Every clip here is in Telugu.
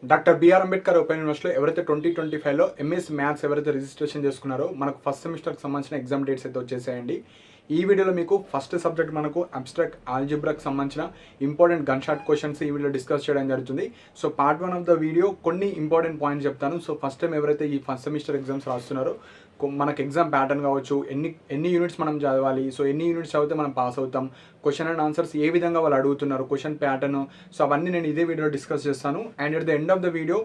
డాక్టర్ బిఆర్ అంబేద్కర్ ఓపెన్ యూనివర్సిటీలో ఎవరైతే 2025లో ఎంఎస్ మ్యాథ్స్ ఎవరైతే రిజిస్ట్రేషన్ చేసుకున్నారో మనకు ఫస్ట్ సెమిస్టర్కి సంబంధించిన ఎగ్జామ్ డేట్స్ అయితే వచ్చేసాయండి. ఈ వీడియోలో మీకు ఫస్ట్ సబ్జెక్ట్ మనకు అబ్స్ట్రాక్ట్ ఆల్జిబ్రాకి సంబంధించిన ఇంపార్టెంట్ గన్ షాట్ క్వశ్చన్స్ ఈ వీడియో డిస్కస్ చేయడం జరుగుతుంది. So part 1 of the video కొన్ని ఇంపార్టెంట్ పాయింట్స్ చెప్తాను. సో ఫస్ట్ టైం ఎవరైతే ఈ ఫస్ట్ సెమిస్టర్ ఎగ్జామ్స్ రాస్తున్నారో మనకు ఎగ్జామ్ ప్యాటర్న్ కావచ్చు, ఎన్ని యూనిట్స్ మనం చదవాలి, సో ఎన్ని యూనిట్స్ చదివితే మనం పాస్ అవుతాం, క్వశ్చన్ అండ్ ఆన్సర్స్ ఏ విధంగా వాళ్ళు అడుగుతున్నారు, క్వశ్చన్ ప్యాటర్న్, సో అవన్నీ నేను ఇదే వీడియోలో డిస్కస్ చేస్తాను. And at the end of the video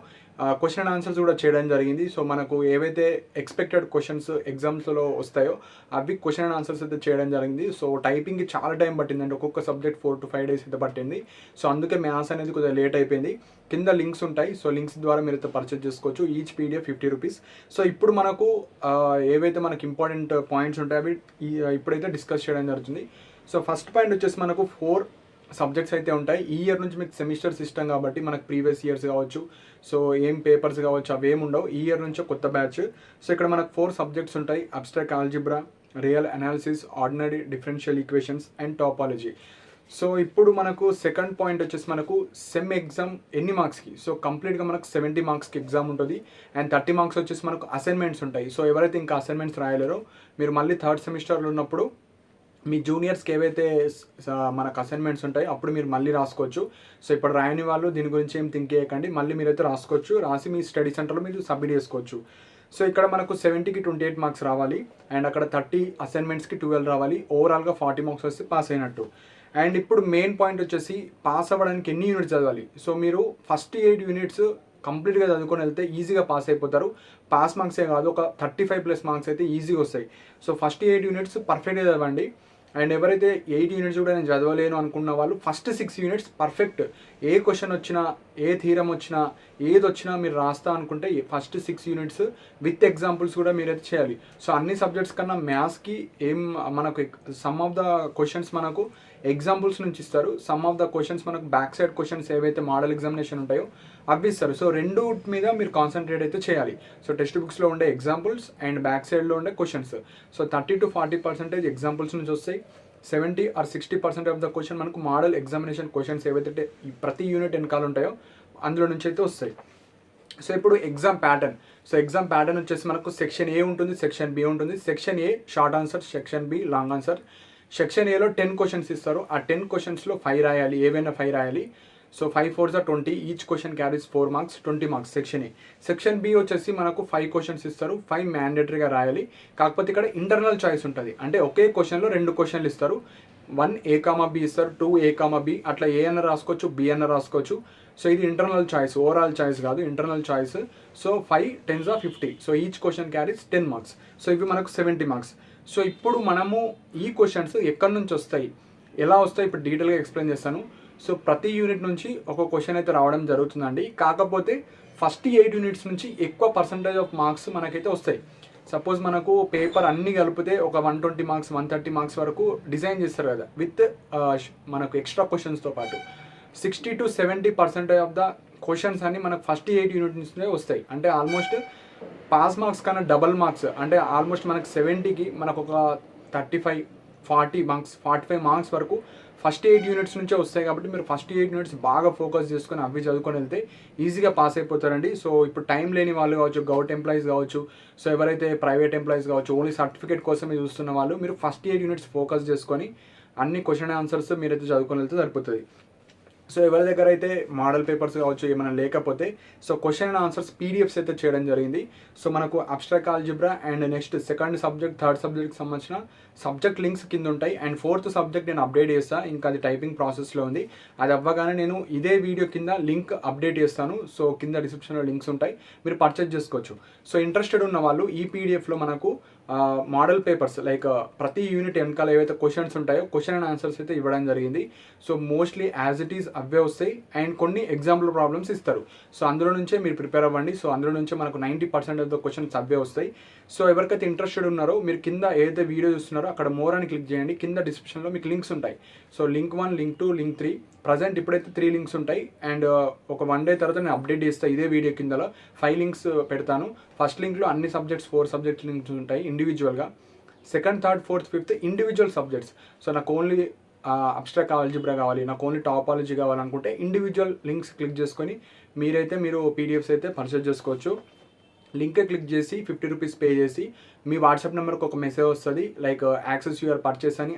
question and answers కూడా చేయడం జరిగింది. సో మనకు ఏవైతే ఎక్స్పెక్టెడ్ క్వశ్చన్స్ ఎగ్జామ్స్లో వస్తాయో అవి క్వశ్చన్ అండ్ ఆన్సర్స్ అయితే చేయడం జరిగింది. సో టైపింగ్కి చాలా టైం పట్టిందండి, ఒక్కొక్క సబ్జెక్ట్ 4 to 5 days అయితే పట్టింది. సో అందుకే మ్యాథ్స్ అనేది కొద్దిగా లేట్ అయిపోయింది. కింద లింక్స్ ఉంటాయి, సో లింక్స్ ద్వారా మీరు అయితే పర్చేజ్ చేసుకోవచ్చు. Each PDF 50 rupees. సో ఇప్పుడు మనకు ఏవైతే మనకు ఇంపార్టెంట్ పాయింట్స్ ఉంటాయో అవి ఇప్పుడైతే డిస్కస్ చేయడం జరుగుతుంది. సో ఫస్ట్ పాయింట్ వచ్చేసి మనకు 4 సబ్జెక్ట్స్ అయితే ఉంటాయి. ఈ ఇయర్ నుంచి మీకు సెమిస్టర్ సిస్టమ్ కాబట్టి మనకు ప్రీవియస్ ఇయర్స్ కావచ్చు, సో ఏం పేపర్స్ కావచ్చు అవేం ఉండవు. ఈ ఇయర్ నుంచి కొత్త బ్యాచ్. సో ఇక్కడ మనకు 4 సబ్జెక్ట్స్ ఉంటాయి: abstract algebra, real analysis, ordinary differential equations and topology. So ఇప్పుడు మనకు సెకండ్ పాయింట్ వచ్చేసి మనకు సెమ్ ఎగ్జామ్ ఎన్ని మార్క్స్కి, సో కంప్లీట్గా మనకు 70 మార్క్స్కి ఎగ్జామ్ ఉంటుంది. అండ్ 30 మార్క్స్ వచ్చేసి మనకు అసైన్మెంట్స్ ఉంటాయి. సో ఎవరైతే ఇంకా అసైన్మెంట్స్ రాయలేరో మీరు మళ్ళీ థర్డ్ సెమిస్టర్లో ఉన్నప్పుడు మీ జూనియర్స్కి ఏవైతే మనకు అసైన్మెంట్స్ ఉంటాయో అప్పుడు మీరు మళ్ళీ రాసుకోవచ్చు. సో ఇప్పుడు రాయని వాళ్ళు దీని గురించి ఏం థింక్ చేయకండి, మళ్ళీ మీరైతే రాసుకోవచ్చు, రాసి మీ స్టడీ సెంటర్లో మీరు సబ్మిట్ చేసుకోవచ్చు. సో ఇక్కడ మనకు 70కి 28 మార్క్స్ రావాలి, అండ్ అక్కడ 30 అసైన్మెంట్స్కి 12 రావాలి. ఓవరాల్గా 40 మార్క్స్ వస్తే పాస్ అయినట్టు. అండ్ ఇప్పుడు మెయిన్ పాయింట్ వచ్చేసి పాస్ అవ్వడానికి ఎన్ని యూనిట్స్ చదవాలి. సో మీరు ఫస్ట్ 8 యూనిట్స్ కంప్లీట్గా చదువుకొని వెళ్తే ఈజీగా పాస్ అయిపోతారు. పాస్ మార్క్సే కాదు, ఒక 35+ మార్క్స్ అయితే ఈజీగా వస్తాయి. సో ఫస్ట్ 8 యూనిట్స్ పర్ఫెక్ట్గా చదవండి. అండ్ ఎవరైతే 8 యూనిట్స్ కూడా నేను చదవలేను అనుకున్న వాళ్ళు ఫస్ట్ 6 యూనిట్స్ పర్ఫెక్ట్, ఏ క్వశ్చన్ వచ్చినా, ఏ థీరం వచ్చినా, ఏది వచ్చినా మీరు రాస్తా అనుకుంటే ఫస్ట్ 6 యూనిట్స్ విత్ ఎగ్జాంపుల్స్ కూడా మీరైతే చేయాలి. సో అన్ని సబ్జెక్ట్స్ కన్నా మ్యాథ్స్కి మనకు సమ్ ఆఫ్ ద క్వశ్చన్స్ మనకు ఎగ్జాంపుల్స్ నుంచి ఇస్తారు, సమ్ ఆఫ్ ద క్వశ్చన్స్ మనకు బ్యాక్ సైడ్ క్వశ్చన్స్ ఏవైతే మోడల్ ఎగ్జామినేషన్ ఉంటాయో అవి ఇస్తారు. సో రెండు మీద మీరు కాన్సన్ట్రేట్ అయితే చేయాలి. సో టెక్స్ట్ బుక్స్లో ఉండే ఎగ్జాంపుల్స్ అండ్ బ్యాక్ సైడ్లో ఉండే క్వశ్చన్స్. సో 30 to 40% ఎగ్జాంపుల్స్ నుంచి వస్తాయి. 70 or 60% ఆఫ్ ద క్వశ్చన్ మనకు మోడల్ ఎగ్జామినేషన్ క్వశ్చన్స్ ఏవైతే ప్రతి యూనిట్ వెనకాల ఉంటాయో అందులో నుంచి అయితే వస్తాయి. సో ఇప్పుడు exam pattern. So exam pattern వచ్చేసి మనకు సెక్షన్ ఏ ఉంటుంది, సెక్షన్ బి ఉంటుంది. Section A short answer, section be long answer. Section ఏలో 10 క్వశ్చన్స్ ఇస్తారు. ఆ 10 క్వశ్చన్స్లో 5 రాయాలి, ఏవైనా 5 రాయాలి. So 5 4s are 20, each question carries 4 marks, 20 marks section A. Section B వచ్చేసి మనకు 5 క్వశ్చన్స్ ఇస్తారు, 5 మ్యాండేటరీగా రాయాలి. కాకపోతే ఇక్కడ ఇంటర్నల్ చాయిస్ ఉంటుంది, అంటే ఒకే క్వశ్చన్లో 2 క్వశ్చన్లు ఇస్తారు. 1 A, B ఇస్తారు, 2 A, B, అట్లా ఏ అన్న రాసుకోవచ్చు, బి అన్న రాసుకోవచ్చు. సో ఇది ఇంటర్నల్ చాయిస్, ఓవరాల్ చాయిస్ కాదు, internal choice. So 5 10s are 50. So each question carries 10 marks. So ఇవి మనకు 70 మార్క్స్. సో ఇప్పుడు మనము ఈ క్వశ్చన్స్ ఎక్కడి నుంచి వస్తాయి, ఎలా వస్తాయి ఇప్పుడు డీటెయిల్గా ఎక్స్ప్లెయిన్ చేస్తాను. సో ప్రతి యూనిట్ నుంచి ఒక క్వశ్చన్ అయితే రావడం జరుగుతుందండి. కాకపోతే ఫస్ట్ 8 యూనిట్స్ నుంచి ఎక్కువ పర్సంటేజ్ ఆఫ్ మార్క్స్ మనకైతే వస్తాయి. సపోజ్ మనకు పేపర్ అన్నీ కలిపితే ఒక 120 మార్క్స్ 130 మార్క్స్ వరకు డిజైన్ చేస్తారు కదా, విత్ మనకు ఎక్స్ట్రా క్వశ్చన్స్తో పాటు 60 to 70% ఆఫ్ ద క్వశ్చన్స్ అన్ని మనకు ఫస్ట్ 8 యూనిట్ నుంచే వస్తాయి. అంటే ఆల్మోస్ట్ పాస్ మార్క్స్ కన్నా డబల్ మార్క్స్, అంటే ఆల్మోస్ట్ మనకు 70కి మనకు ఒక 35 40 మార్క్స్ 45 మార్క్స్ వరకు ఫస్ట్ 8 యూనిట్స్ నుంచే వస్తాయి. కాబట్టి మీరు ఫస్ట్ 8 యూనిట్స్ బాగా ఫోకస్ చేసుకొని అవి చదువుకొని వెళ్తే ఈజీగా పాస్ అయిపోతారండి. సో ఇప్పుడు టైం లేని వాళ్ళు కావచ్చు, గవర్నమెంట్ ఎంప్లాయీస్ కావచ్చు, సో ఎవరైతే ప్రైవేట్ ఎంప్లాయీస్ కావచ్చు, ఓన్లీ సర్టిఫికేట్ కోసమే చూస్తున్న వాళ్ళు మీరు ఫస్ట్ 8 యూనిట్స్ ఫోకస్ చేసుకొని అన్ని క్వశ్చన్ ఆన్సర్స్ మీరైతే చదువుకొని వెళ్తే సరిపోతుంది. సో ఎవరి దగ్గర అయితే మోడల్ పేపర్స్ కావచ్చు ఏమైనా లేకపోతే so question and answers PDFs అయితే చేయడం జరిగింది. సో మనకు abstract algebra and next second subject, third సబ్జెక్ట్కి సంబంధించిన సబ్జెక్ట్ లింక్స్ కింద ఉంటాయి. అండ్ 4th సబ్జెక్ట్ నేను అప్డేట్ చేస్తాను, ఇంకా అది టైపింగ్ ప్రాసెస్లో ఉంది. అది అవ్వగానే నేను ఇదే వీడియో కింద లింక్ అప్డేట్ చేస్తాను. సో కింద డిస్క్రిప్షన్లో లింక్స్ ఉంటాయి, మీరు పర్చేజ్ చేసుకోవచ్చు. సో ఇంట్రెస్టెడ్ ఉన్న వాళ్ళు ఈ పీడిఎఫ్లో మనకు మోడల్ పేపర్స్ లైక్ ప్రతి యూనిట్ వెనకాల ఏవైతే క్వశ్చన్స్ ఉంటాయో క్వశ్చన్ అండ్ ఆన్సర్స్ అయితే ఇవ్వడం జరిగింది. So mostly as it is అవే వస్తాయి, అండ్ కొన్ని ఎగ్జాంపుల్ ప్రాబ్లమ్స్ ఇస్తారు. సో అందులో నుంచే మీరు ప్రిపేర్ అవ్వండి. సో అందులో నుంచే మనకు 90% ఆఫ్ ద క్వశ్చన్స్ అవే వస్తాయి. సో ఎవరికైతే ఇంట్రెస్టెడ్ ఉన్నారో మీరు కింద ఏదైతే వీడియో చూస్తున్నారో అక్కడ మోర్ అని క్లిక్ చేయండి. కింద డిస్క్రిప్షన్లో మీకు లింక్స్ ఉంటాయి. So link 1, link 2, link 3, present ఇప్పుడైతే 3 లింక్స్ ఉంటాయి. అండ్ ఒక 1 day తర్వాత నేను అప్డేట్ చేస్తాను, ఇదే వీడియో కిందలో 5 లింక్స్ పెడతాను. ఫస్ట్ లింక్లో అన్ని సబ్జెక్ట్స్ 4 సబ్జెక్ట్స్ లింక్స్ ఉంటాయి ఇండివిజువల్గా. Second, third, fourth, fifth individual subjects. So నాకు ఓన్లీ అబ్స్ట్రాక్ట్ ఆల్జిబ్రా కావాలి, నాకు ఓన్లీ టాపాలజీ కావాలనుకుంటే ఇండివిజువల్ లింక్స్ క్లిక్ చేసుకొని మీరు పీడిఎఫ్స్ అయితే పర్చేస్ చేసుకోవచ్చు. లింక్ క్లిక్ చేసి 50 రూపీస్ పే చేసి మీ వాట్సాప్ నెంబర్కి ఒక మెసేజ్ వస్తుంది, లైక్ యాక్సెస్ యువర్ పర్చేస్ అని.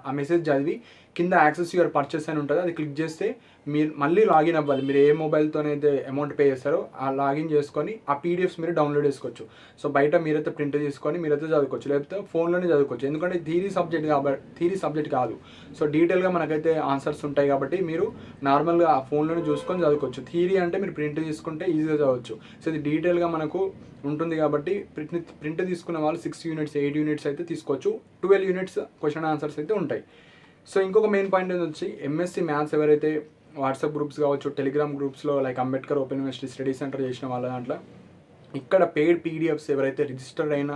ఆ మెసేజ్ చదివి కింద యాక్సెస్ యువర్ పర్చేస్ అని ఉంటుంది, అది క్లిక్ చేస్తే మీరు మళ్ళీ లాగిన్ అవ్వాలి. మీరు ఏ మొబైల్తోనైతే అమౌంట్ పే చేస్తారో ఆ లాగిన్ చేసుకొని ఆ పీడిఎఫ్స్ మీరు డౌన్లోడ్ చేసుకోవచ్చు. సో బయట మీరైతే ప్రింట్ తీసుకొని మీరైతే చదువుకోవచ్చు, లేకపోతే ఫోన్లోనే చదువుకోవచ్చు. ఎందుకంటే థియరీ సబ్జెక్ట్ కాదు. సో డీటెయిల్గా మనకైతే ఆన్సర్స్ ఉంటాయి కాబట్టి మీరు నార్మల్గా ఆ ఫోన్లోనే చూసుకొని చదువుకోవచ్చు. థియరీ అంటే మీరు ప్రింట్ తీసుకుంటే ఈజీగా చదవచ్చు. సో ఇది డీటెయిల్గా మనకు ఉంటుంది కాబట్టి ప్రింట్ తీసుకున్న వాళ్ళు 6 యూనిట్స్ 8 యూనిట్స్ అయితే తీసుకోవచ్చు. 12 యూనిట్స్ క్వశ్చన్ ఆన్సర్స్ అయితే ఉంటాయి. సో ఇంకొక మెయిన్ పాయింట్ వచ్చి ఎంఎస్సి మ్యాథ్స్ ఎవరైతే వాట్సాప్ గ్రూప్స్ కావచ్చు, టెలిగ్రామ్ గ్రూప్స్లో like Ambedkar open university study centre చేసిన వాళ్ళ దాంట్లో ఇక్కడ పెయిడ్ పీడిఎఫ్స్ ఎవరైతే రిజిస్టర్డ్ అయిన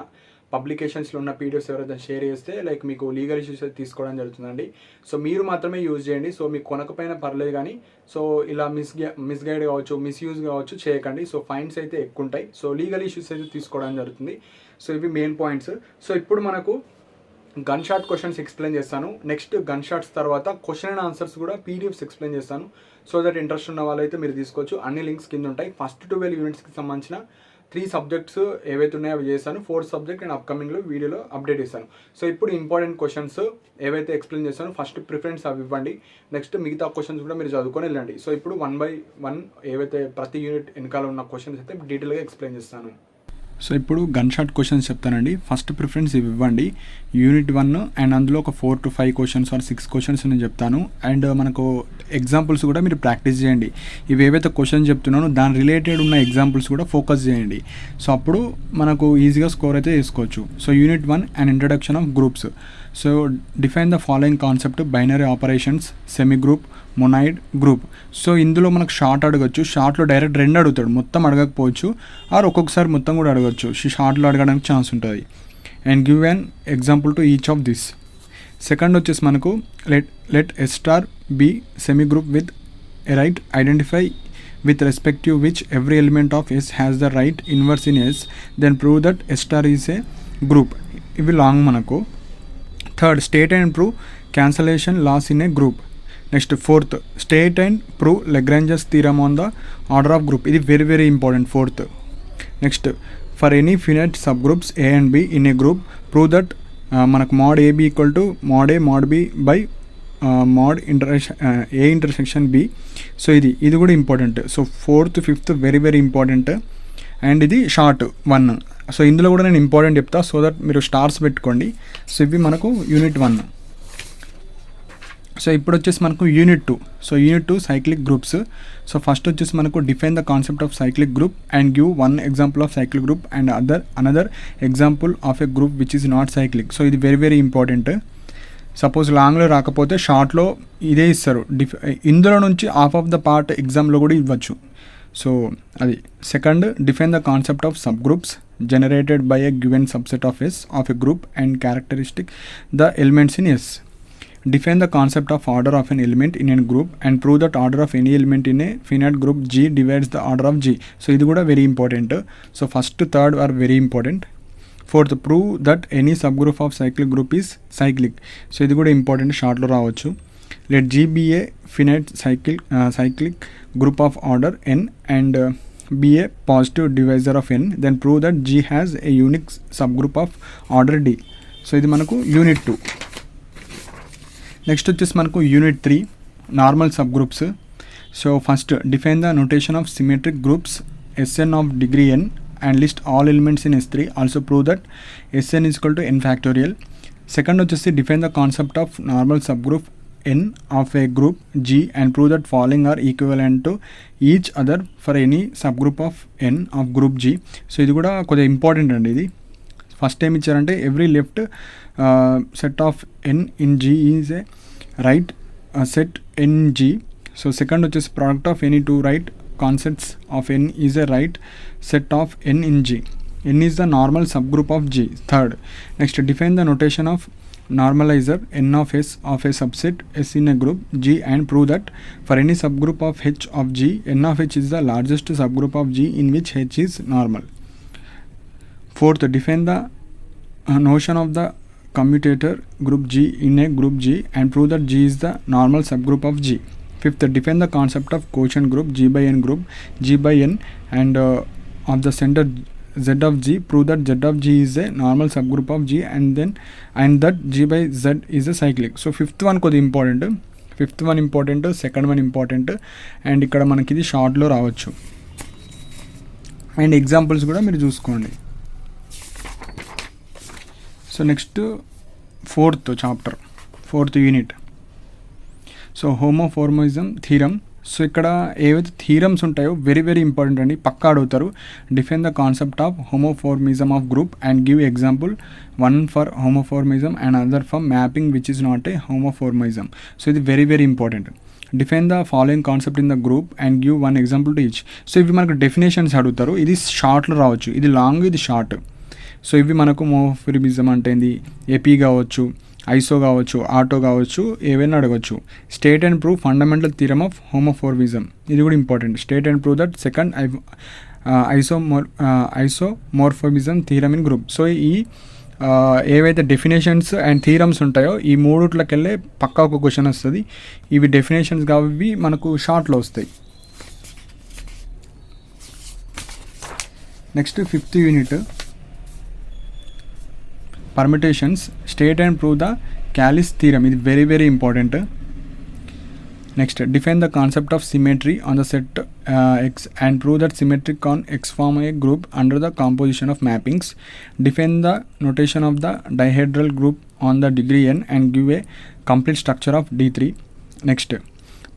పబ్లికేషన్స్లో ఉన్న పీడిఎఫ్స్ ఎవరైతే షేర్ చేస్తే లైక్ మీకు లీగల్ ఇష్యూస్ అయితే తీసుకోవడం జరుగుతుందండి. సో మీరు మాత్రమే యూజ్ చేయండి. సో మీకు కొనకపోయినా పర్లేదు, కానీ సో ఇలా మిస్గైడ్ కావచ్చు, మిస్యూజ్ కావచ్చు చేయకండి. సో ఫైన్స్ అయితే ఎక్కువ ఉంటాయి. సో లీగల్ ఇష్యూస్ అయితే తీసుకోవడం జరుగుతుంది. సో ఇవి మెయిన్ పాయింట్స్. సో ఇప్పుడు మనకు గన్ షాట్ క్వశ్చన్స్ ఎక్స్ప్లెయిన్ చేస్తాను. నెక్స్ట్ గన్ షాట్స్ తర్వాత క్వశ్చన్ అండ్ ఆన్సర్స్ కూడా పీడిఎఫ్స్ ఎక్స్ప్లెయిన్ చేస్తాను. సో దట్ ఇంట్రెస్ట్ ఉన్న వాళ్ళైతే మీరు తీసుకోవచ్చు. అన్ని లింక్స్ కింద ఉంటాయి. ఫస్ట్ 12 యూనిట్స్కి సంబంధించిన 3 సబ్జెక్ట్స్ ఏవైతే ఉన్నాయో అవి చేశాను. 4th సబ్జెక్ట్ అండ్ అప్కమింగ్లో వీడియోలో అప్డేట్ చేశాను. సో ఇప్పుడు ఇంపార్టెంట్ క్వశ్చన్స్ ఏవైతే ఎక్స్ప్లెయిన్ చేస్తానో ఫస్ట్ ప్రిఫరెన్స్ అవి ఇవ్వండి. నెక్స్ట్ మిగతా క్వశ్చన్స్ కూడా మీరు చదువుకొని వెళ్ళండి. సో ఇప్పుడు 1 by 1 ఏవైతే ప్రతి యూనిట్ వెనకాల ఉన్న క్వశ్చన్స్ అయితే డీటెయిల్గా ఎక్స్ప్లెయిన్ చేస్తాను. సో ఇప్పుడు గన్ షాట్ క్వశ్చన్స్ చెప్తానండి. ఫస్ట్ ప్రిఫరెన్స్ ఇవి ఇవ్వండి, యూనిట్ 1, అండ్ అందులో ఒక 4 to 5 క్వశ్చన్స్ ఆర్ 6 క్వశ్చన్స్ నేను చెప్తాను. అండ్ మనకు ఎగ్జాంపుల్స్ కూడా మీరు ప్రాక్టీస్ చేయండి. ఇవి ఏవైతే క్వశ్చన్స్ చెప్తున్నానో దాని రిలేటెడ్ ఉన్న ఎగ్జాంపుల్స్ కూడా ఫోకస్ చేయండి. సో అప్పుడు మనకు ఈజీగా స్కోర్ అయితే చేసుకోవచ్చు. So unit 1 and introduction of groups. So define the following concept: binary operations, semi group, monoid, group. So ఇందులో మనకు షార్ట్ అడగచ్చు. షార్ట్లో డైరెక్ట్ 2 అడుగుతాడు, మొత్తం అడగకపోవచ్చు, ఆర్ ఒక్కొక్కసారి మొత్తం కూడా అడగచ్చు. షార్ట్లో అడగడానికి ఛాన్స్ ఉంటుంది. And give an example to each of this. Second వచ్చేసి మనకు let S star be semigroup with a right identify with respect to which every element of S has the right inverse in S, then prove that S star is a group. ఇవి లాంగ్ మనకు. Third, state and prove cancellation laws in a group. Next fourth, state and prove Lagrange's theorem on the order of group. ఇది very very important, fourth. Next, for any finite subgroups A and B in a group prove that మనకు mod AB equal to mod A mod B by mod A intersection B. So ఇది కూడా important. So 4th 5th very very important. And ఇది షార్ట్ 1. సో ఇందులో కూడా నేను ఇంపార్టెంట్ చెప్తా, సో దట్ మీరు స్టార్స్ పెట్టుకోండి. సో ఇవి మనకు యూనిట్ 1. సో ఇప్పుడు వచ్చేసి మనకు unit 2. So unit 2 cyclic groups. So first వచ్చేసి మనకు define the concept of cyclic group and give 1 example of cyclic group and another example of a group which is not cyclic. So ఇది వెరీ వెరీ ఇంపార్టెంట్. సపోజ్ లాంగ్లో రాకపోతే షార్ట్లో ఇదే ఇస్తారు. ఇందులో నుంచి హాఫ్ ఆఫ్ ద పార్ట్ ఎగ్జామ్లో కూడా ఇవ్వచ్చు. సో అది. Second, define the concept of subgroups generated by a given subset of S of a group and characteristic the elements in S. Define the concept of order of an element in a group and prove that order of any element in a finite group G divides the order of G. So ఇది కూడా very important. So first, third are very important. Fourth, prove that any subgroup of cyclic group is cyclic. So ఇది కూడా important, షార్ట్లో రావచ్చు. Let G be a finite cyclic group of order n and be a positive divisor of n. Then prove that G has a unique subgroup of order D. So ఇది మనకు యూనిట్ 2. నెక్స్ట్ వచ్చేసి మనకు unit 3 normal subgroups. So first, define the notation of symmetric groups Sn of degree n and list all elements in S3. Also prove that Sn is equal to n factorial. Second వచ్చేసి define the concept of normal subgroup n of a group G and prove that following are equivalent to each other for any subgroup of n of group G. So ఇది కూడా కొద్దిగా ఇంపార్టెంట్ అండి. ఇది ఫస్ట్ ఏం ఇచ్చారంటే every left set of n in G is a right set n G. So second వచ్చేసి product of any 2 right concepts of n is a right set of n in G. n is the normal subgroup of G. Third, next, define the notation of normalizer n of S of a subset S in a group G and prove that for any subgroup of H of G, n of H is the largest subgroup of G in which H is normal. Fourth, define the notion of the commutator group G in a group G and prove that G is the normal subgroup of G. Fifth, define the concept of quotient group G by N group G by N and of the center Z of G. Prove that Z of G is a normal subgroup of G and that G by Z is a cyclic. So fifth one కొద్ది important, fifth one important, second one important and ఇక్కడ మనకి ఇది షార్ట్లో రావచ్చు. అండ్ ఎగ్జాంపుల్స్ కూడా మీరు చూసుకోండి. So next fourth chapter, fourth unit. So homomorphism theorem. So ఇక్కడ ఏవైతే థీరమ్స్ ఉంటాయో వెరీ వెరీ ఇంపార్టెంట్ అండి, పక్కా అడుగుతారు. Define the concept of homomorphism of group and give example, one for homomorphism and other for mapping which is not a homomorphism. So ఇది very very important. Define the following concept in the group and give one example to each. So ఇవి మనకు డెఫినేషన్స్ అడుగుతారు. ఇది షార్ట్లో రావచ్చు, ఇది లాంగ్, ఇది షార్ట్. సో ఇవి మనకు హోమోఫార్మిజం అంటే ఏంది, ఏపీ కావచ్చు, ఐసో కావచ్చు, ఆటో కావచ్చు, ఏవైనా అడగవచ్చు. State and prove fundamental theorem of homomorphism, ఇది కూడా important. State and prove that second isomorphism theorem in group. So ఈ ఏవైతే డెఫినేషన్స్ అండ్ థియరమ్స్ ఉంటాయో ఈ మూడుట్లకెళ్ళే పక్కా ఒక క్వశ్చన్ వస్తుంది. ఇవి డెఫినేషన్స్ కావి మనకు షార్ట్లో వస్తాయి. Next fifth unit permutations. State and prove the Callis theorem, ఇది very very important. Next define the concept of symmetry on the set X and prove that symmetric on X form a group under the composition of mappings. Define the notation of the dihedral group on the degree n and give a complete structure of D3. Next,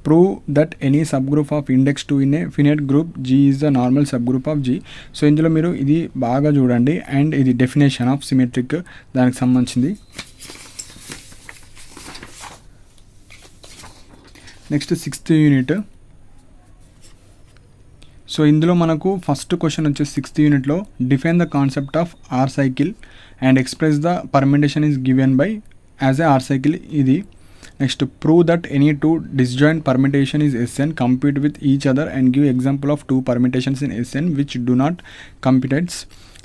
prove that any subgroup of index 2 in a finite group G is the normal subgroup of G. So ఇందులో మీరు ఇది బాగా చూడండి. అండ్ ఇది డెఫినేషన్ ఆఫ్ సిమెట్రిక్, దానికి సంబంధించింది. Next sixth unit. సో ఇందులో మనకు ఫస్ట్ క్వశ్చన్ వచ్చేసి సిక్స్త్ యూనిట్లో define the concept of r cycle and express the permutation is given by as a r cycle ఇది. Next, prove that any two disjoint permutation is Sn, compute with each other and give example of two permutations in Sn which do not compute.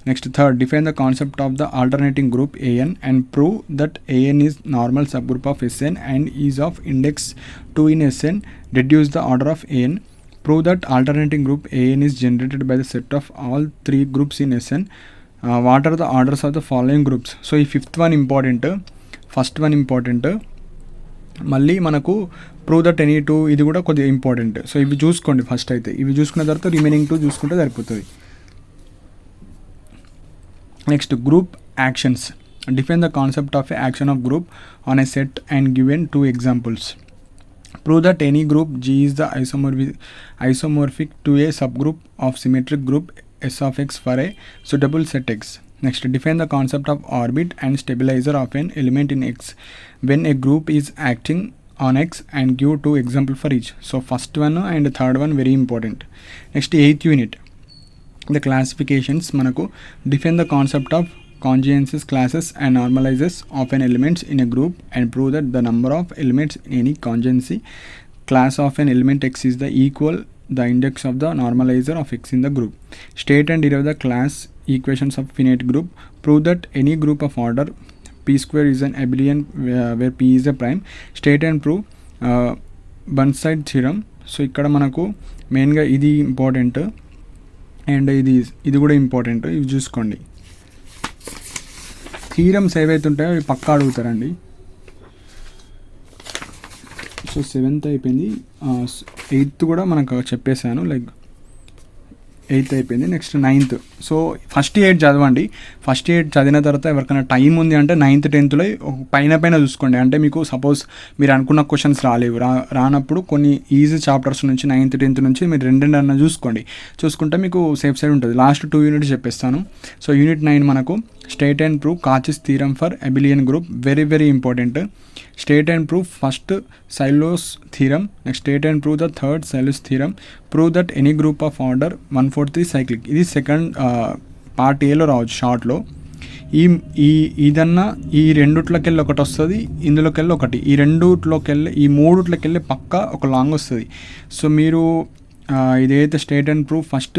Next, third, define the concept of the alternating group An and prove that An is normal subgroup of Sn and is of index 2 in Sn. Reduce the order of An. Prove that alternating group An is generated by the set of all three groups in Sn. What are the orders of the following groups? So ఈ fifth one important, first one important. మళ్ళీ మనకు ప్రూవ్ దట్ ఎనీ టూ, ఇది కూడా కొద్దిగా ఇంపార్టెంట్. సో ఇవి చూసుకోండి ఫస్ట్ అయితే, ఇవి చూసుకున్న తర్వాత రిమైనింగ్ టూ చూసుకుంటే సరిపోతుంది. Next group actions. Define the concept of a action of group on a set and given two examples. Prove that any group G is the isomorphic to a subgroup of symmetric group S of X for a suitable set X. Next, define the concept of orbit and stabilizer of an element in X when a group is acting on X and give two examples for each. So first one and third one very important. Next, eighth unit, the classifications. Manaku define the concept of conjugations, classes and normalizers of an elements in a group and prove that the number of elements in any conjugacy class of an element X is the equal the index of the normalizer of X in the group. State and derive the class equations of finite group. Prove that any group of order p square is an abelian where p is a prime. State and prove Burnside theorem. So ఇక్కడ మనకు మెయిన్గా ఇది ఇంపార్టెంట్ అండ్ ఇది కూడా ఇంపార్టెంట్. ఇవి చూసుకోండి. థీరమ్స్ ఏవైతే ఉంటాయో ఇవి పక్కా అడుగుతారండి. సో సెవెంత్ అయిపోయింది, ఎయిత్ కూడా మనకు చెప్పేశాను, లైక్ ఎయిత్ అయిపోయింది. Next ninth. సో ఫస్ట్ 8 చదవండి. ఫస్ట్ 8 చదివిన తర్వాత ఎవరికైనా టైం ఉంది అంటే 9th 10thలో పైన చూసుకోండి. అంటే మీకు సపోజ్ మీరు అనుకున్న క్వశ్చన్స్ రానప్పుడు కొన్ని ఈజీ చాప్టర్స్ నుంచి 9th 10th నుంచి మీరు రెండన్నా చూసుకుంటే మీకు సేఫ్ సైడ్ ఉంటుంది. లాస్ట్ 2 యూనిట్స్ చెప్పేస్తాను. సో యూనిట్ 9 మనకు state and prove Cauchy's theorem for abelian group, very very important. State and prove first Sylow's theorem. Next state and prove the third Sylow's theorem. Prove that any group of order 1/4 cyclic. ఇది సెకండ్ పార్ట్ ఏలో రావచ్చు షార్ట్లో. ఇదన్నా ఈ రెండుట్లకెళ్ళి ఒకటి వస్తుంది, ఇందులోకెళ్ళి ఒకటి, ఈ రెండుట్లోకెళ్ళి ఈ మూడుట్లకెళ్ళి పక్కా ఒక లాంగ్ వస్తుంది. సో మీరు ఇదైతే state and proof first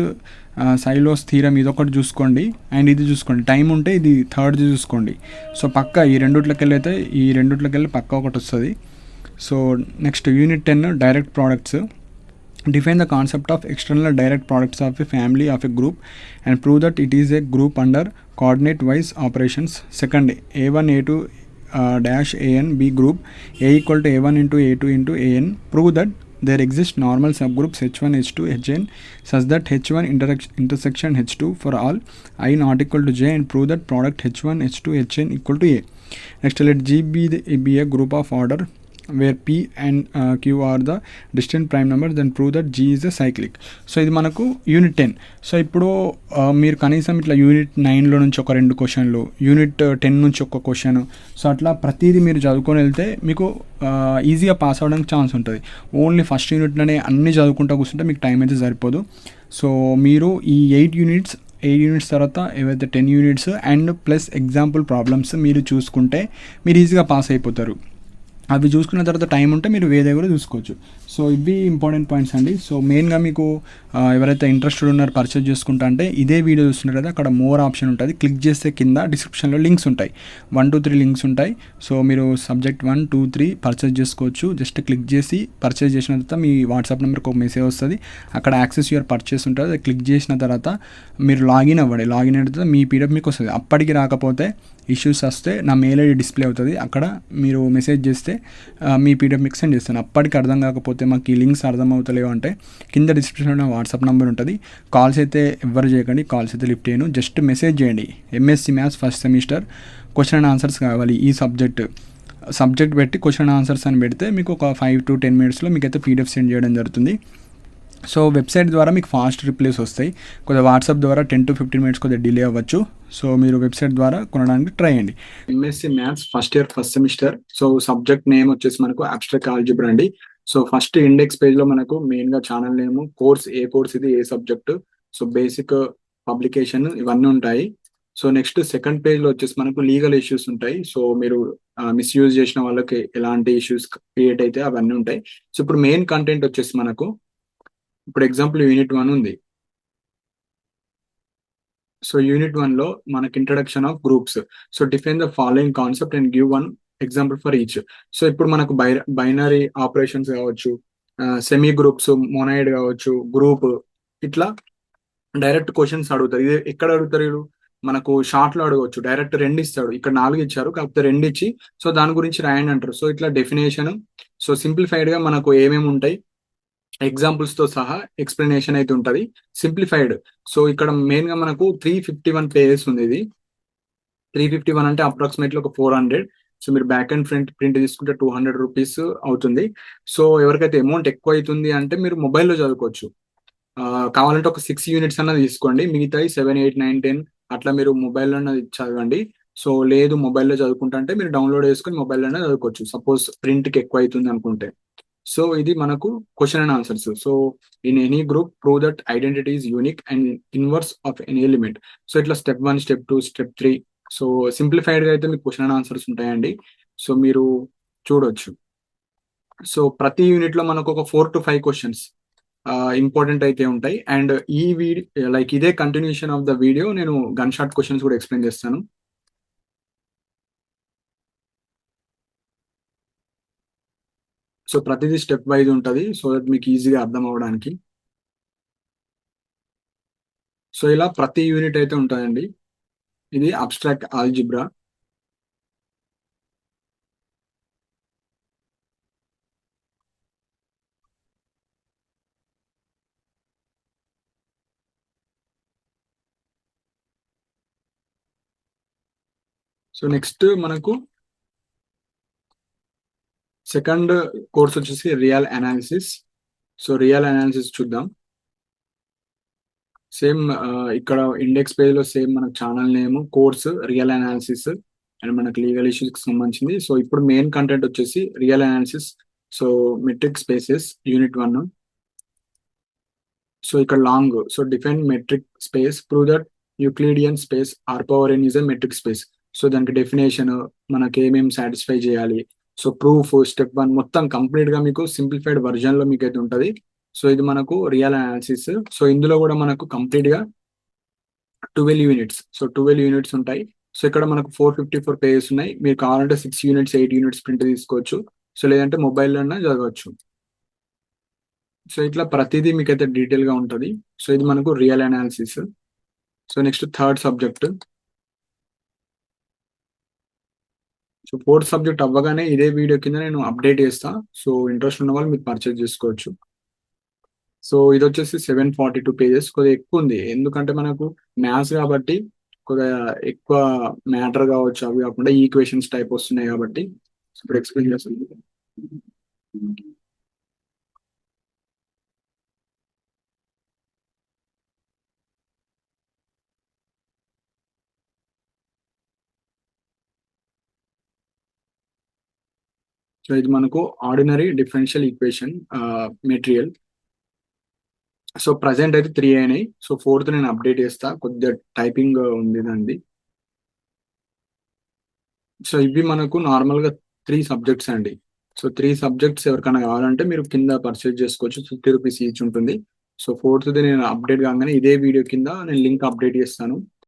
Sylow's theorem ఇదొకటి చూసుకోండి అండ్ ఇది చూసుకోండి. టైం ఉంటే ఇది థర్డ్ది చూసుకోండి. సో పక్క ఈ రెండుట్లకెళ్ళి అయితే ఈ రెండుట్లకెళ్ళి పక్క ఒకటి వస్తుంది. So next unit 10 direct products. Define the concept of external direct products of a family of a group and prove that it is a group under coordinate wise operations. Second, A1 A2 dash AN B group A equal to A1 into A2 into AN. Prove that there exist normal subgroups H1 H2 Hn such that H1 intersection H2 for all I not equal to J, and prove that product H1 H2 Hn equal to A. Next, let G be a group of order where P and Q are the distant prime numbers, then prove that G is a cyclic. So ఇది మనకు యూనిట్ 10. సో ఇప్పుడు మీరు కనీసం ఇట్లా యూనిట్ 9లో నుంచి ఒక 2 క్వశ్చన్లు, యూనిట్ 10 నుంచి ఒక క్వశ్చన్, సో అట్లా ప్రతిదీ మీరు చదువుకొని వెళ్తే మీకు ఈజీగా పాస్ అవ్వడానికి ఛాన్స్ ఉంటుంది. ఓన్లీ ఫస్ట్ యూనిట్లోనే అన్నీ చదువుకుంటూ కూర్చుంటే మీకు టైం అయితే సరిపోదు. సో మీరు ఈ 8 యూనిట్స్ తర్వాత ఏవైతే 10 units and plus example problems మీరు చూసుకుంటే మీరు ఈజీగా పాస్ అయిపోతారు. అవి చూసుకున్న తర్వాత టైం ఉంటే మీరు వేరే కూడా చూసుకోవచ్చు. సో ఇవి ఇంపార్టెంట్ పాయింట్స్ అండి. సో మెయిన్గా మీకు ఎవరైతే ఇంట్రెస్టెడ్ ఉన్నారో పర్చేజ్ చేసుకుంటా అంటే ఇదే వీడియో చూస్తున్నారు కదా, అక్కడ మోర్ ఆప్షన్ ఉంటుంది. క్లిక్ చేస్తే కింద డిస్క్రిప్షన్లో లింక్స్ ఉంటాయి, 1 2 3 లింక్స్ ఉంటాయి. సో మీరు సబ్జెక్ట్ 1 2 3 పర్చేజ్ చేసుకోవచ్చు. జస్ట్ క్లిక్ చేసి పర్చేజ్ చేసిన తర్వాత మీ వాట్సాప్ నెంబర్కి ఒక మెసేజ్ వస్తుంది, అక్కడ యాక్సెస్ యువర్ పర్చేస్ ఉంటుంది. అది క్లిక్ చేసిన తర్వాత మీరు లాగిన్ అవ్వండి. లాగిన్ అయిన తర్వాత మీ పీడిఎఫ్ మీకు వస్తుంది. అప్పటికి రాకపోతే ఇష్యూస్ వస్తే నా మెయిల్ ఐడి డిస్ప్లే అవుతుంది, అక్కడ మీరు మెసేజ్ చేస్తే మీ పీడిఎఫ్ మీకు సెండ్ చేస్తాను. అప్పటికి అర్థం కాకపోతే మాకు ఈ లింక్స్ అర్థం అవుతలేవు అంటే కింద డిస్క్రిప్షన్లో వాట్సాప్ నెంబర్ ఉంటుంది. కాల్స్ అయితే ఎవ్వరు చేయకండి, కాల్స్ అయితే లిఫ్ట్ చేయను. జస్ట్ మెసేజ్ చేయండి, MSc maths first semester question and answers కావాలి ఈ సబ్జెక్ట్ పెట్టి క్వశ్చన్ అండ్ ఆన్సర్స్ అని పెడితే మీకు ఒక 5 to 10 మినిట్స్లో మీకైతే పీడిఎఫ్ సెండ్ చేయడం జరుగుతుంది. సో వెబ్సైట్ ద్వారా మీకు ఫాస్ట్ రిప్లైస్ వస్తాయి. కొద్దిగా వాట్సాప్ ద్వారా 10 to 15 మినిట్స్ కొద్దిగా డిలే అవ్వచ్చు. సో మీరు వెబ్సైట్ ద్వారా కొనడానికి ట్రై చేయండి. MSc maths first year first semester. So subject name వచ్చేసి మనకు అబ్స్ట్రాక్ట్ ఆల్జిబ్రా అండి. సో ఫస్ట్ ఇండెక్స్ పేజ్లో మనకు మెయిన్గా ఛానల్ నేమ్, కోర్స్ ఇది ఏ సబ్జెక్ట్, సో బేసిక్ పబ్లికేషన్ ఇవన్నీ ఉంటాయి. సో నెక్స్ట్ సెకండ్ పేజ్లో వచ్చేసి మనకు లీగల్ ఇష్యూస్ ఉంటాయి. సో మీరు మిస్యూజ్ చేసిన వాళ్ళకి ఎలాంటి ఇష్యూస్ క్రియేట్ అయితే అవన్నీ ఉంటాయి. సో ఇప్పుడు మెయిన్ కంటెంట్ వచ్చేసి మనకు ఇప్పుడు ఎగ్జాంపుల్ యూనిట్ 1 ఉంది. సో యూనిట్ 1లో మనకి introduction of groups. So define the following concept and give 1 example for each. So ఇప్పుడు మనకు బైనరీ ఆపరేషన్స్ కావచ్చు, సెమీ గ్రూప్స్, మోనాయిడ్ కావచ్చు, గ్రూప్, ఇట్లా డైరెక్ట్ క్వశ్చన్స్ అడుగుతారు. ఇది ఎక్కడ అడుగుతారు? మనకు షార్ట్ లో అడగవచ్చు. డైరెక్ట్ 2 ఇస్తాడు, ఇక్కడ 4 ఇచ్చారు కాకపోతే 2 ఇచ్చి సో దాని గురించి రాయండి అంటారు. సో ఇట్లా డెఫినేషన్, సో సింప్లిఫైడ్ గా మనకు ఏమేమి ఉంటాయి ఎగ్జాంపుల్స్ తో సహా ఎక్స్ప్లెనేషన్ అయితే ఉంటుంది సింప్లిఫైడ్. సో ఇక్కడ మెయిన్ గా మనకు 351 పేజెస్ ఉంది. ఇది 351 అంటే అప్రాక్సిమేట్లీ ఒక 400. సో మీరు బ్యాక్ అండ్ ఫ్రంట్ ప్రింట్ తీసుకుంటే 200 రూపీస్ అవుతుంది. సో ఎవరికైతే అమౌంట్ ఎక్కువ అవుతుంది అంటే మీరు మొబైల్లో చదువుకోవచ్చు. కావాలంటే ఒక 6 యూనిట్స్ అన్నది తీసుకోండి, మిగతాయి 7 8 9 10 అట్లా మీరు మొబైల్లో చదవండి. సో లేదు మొబైల్లో చదువుకుంటా అంటే మీరు డౌన్లోడ్ చేసుకుని మొబైల్లోనే చదువుకోవచ్చు, సపోజ్ ప్రింట్కి ఎక్కువ అవుతుంది అనుకుంటే. సో ఇది మనకు question and answers. So in any group prove that identity is unique and inverse of any element. So ఇట్లా step 1 step 2 step 3. So simplified గా అయితే మీకు క్వశ్చన్ అండ్ ఆన్సర్స్ ఉంటాయండి. సో మీరు చూడొచ్చు. సో ప్రతి యూనిట్ లో మనకు ఒక 4 to 5 క్వశ్చన్స్ ఇంపార్టెంట్ అయితే ఉంటాయి. అండ్ ఈ వీడియో లైక్ ఇదే కంటిన్యూషన్ ఆఫ్ ద వీడియో నేను గన్ షాట్ క్వశ్చన్స్ కూడా ఎక్స్ప్లెయిన్ చేస్తాను. సో ప్రతిదీ స్టెప్ వైజ్ ఉంటుంది, సో దట్ మీకు ఈజీగా అర్థం అవ్వడానికి. సో ఇలా ప్రతి యూనిట్ అయితే ఉంటుందండి. ఇది అబ్స్ట్రాక్ట్ ఆల్జిబ్రా. సో నెక్స్ట్ మనకు సెకండ్ కోర్స్ వచ్చేసి real analysis. So real analysis చూద్దాం. సేమ్ ఇక్కడ ఇండెక్స్ పేజ్ లో సేమ్ మనకు channel name, course real analysis and మనకు లీగల్ ఇష్యూస్ కి సంబంధించింది. సో ఇప్పుడు మెయిన్ కంటెంట్ వచ్చేసి real analysis. So metric spaces unit 1. So ఇక్కడ long. So define metric space, prove that Euclidean space R power n is a metric space. So దానికి డెఫినేషన్, మనకి ఏమేమి సాటిస్ఫై చేయాలి, సో ప్రూఫ్, స్టెప్ 1 మొత్తం కంప్లీట్ గా మీకు సింప్లిఫైడ్ వర్జన్ లో మీకు అయితే ఉంటుంది. సో ఇది మనకు రియల్ అనాలిసిస్. సో ఇందులో కూడా మనకు కంప్లీట్ గా 12 యూనిట్స్. సో 12 యూనిట్స్ ఉంటాయి. సో ఇక్కడ మనకు 454 పేజెస్ ఉన్నాయి. మీరు కావాలంటే 6 యూనిట్స్ 8 యూనిట్స్ ప్రింట్ తీసుకోవచ్చు. సో లేదంటే మొబైల్లో అన్నా చదవచ్చు. సో ఇట్లా ప్రతిదీ మీకైతే డీటెయిల్గా ఉంటుంది. సో ఇది మనకు real analysis. So next third subject. So fourth subject అవ్వగానే ఇదే వీడియో కింద నేను అప్డేట్ చేస్తా. సో ఇంట్రెస్ట్ ఉన్న వాళ్ళు మీరు పర్చేజ్ చేసుకోవచ్చు. సో ఇది వచ్చేసి 742 పేజెస్, కొద్దిగా ఎక్కువ ఉంది. ఎందుకంటే మనకు మ్యాథ్స్ కాబట్టి కొద్దిగా ఎక్కువ మ్యాటర్ కావచ్చు, అవి కాకుండా ఈక్వేషన్స్ టైప్ వస్తున్నాయి కాబట్టి ఇప్పుడు ఎక్స్ప్లెయిన్ చేస్తాను. సో ఇది మనకు ordinary differential equation material. So present అయితే 3 అయినాయి. సో ఫోర్త్ నేను అప్డేట్ చేస్తా, కొద్దిగా టైపింగ్ ఉంది దాన్ని. సో ఇవి మనకు నార్మల్గా 3 సబ్జెక్ట్స్ అండి. సో 3 సబ్జెక్ట్స్ ఎవరికైనా కావాలంటే మీరు కింద పర్చేజ్ చేసుకోవచ్చు. ₹50 ఈచ్ ఉంటుంది. సో ఫోర్త్ది నేను అప్డేట్ కాగానే ఇదే వీడియో కింద నేను లింక్ అప్డేట్ చేస్తాను.